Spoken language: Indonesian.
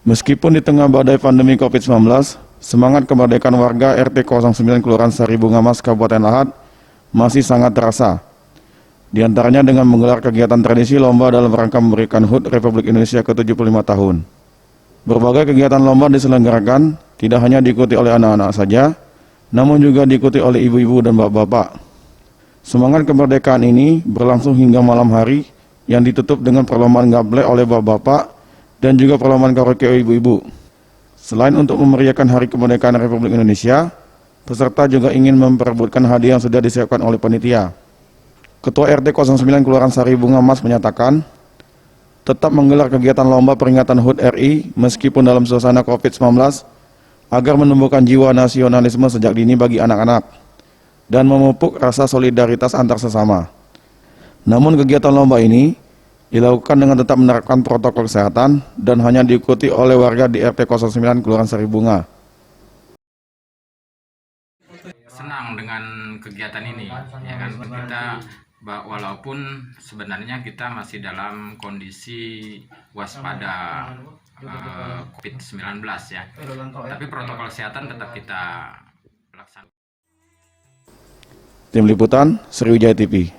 Meskipun di tengah badai pandemi COVID-19, semangat kemerdekaan warga RT 09 Kelurahan Sari Bunga Mas Kabupaten Lahat masih sangat terasa. Di antaranya dengan menggelar kegiatan tradisi lomba dalam rangka memberikan HUT Republik Indonesia ke-75 tahun. Berbagai kegiatan lomba diselenggarakan tidak hanya diikuti oleh anak-anak saja, namun juga diikuti oleh ibu-ibu dan bapak-bapak. Semangat kemerdekaan ini berlangsung hingga malam hari yang ditutup dengan perlombaan gaplek oleh bapak-bapak dan juga perlombaan karaoke ibu-ibu. Selain untuk memeriahkan Hari Kemerdekaan Republik Indonesia, peserta juga ingin memperebutkan hadiah yang sudah disiapkan oleh panitia. Ketua RT 09 Kelurahan Sari Bunga Mas menyatakan, tetap menggelar kegiatan lomba peringatan HUT RI meskipun dalam suasana COVID-19 agar menumbuhkan jiwa nasionalisme sejak dini bagi anak-anak dan memupuk rasa solidaritas antar sesama. Namun kegiatan lomba ini dilakukan dengan tetap menerapkan protokol kesehatan dan hanya diikuti oleh warga di RT 09 Kelurahan Sari Bunga. Senang dengan kegiatan ini, ya kan, kita walaupun sebenarnya kita masih dalam kondisi waspada COVID-19 ya, tapi protokol kesehatan tetap kita laksanakan. Tim Liputan, Sriwijaya TV.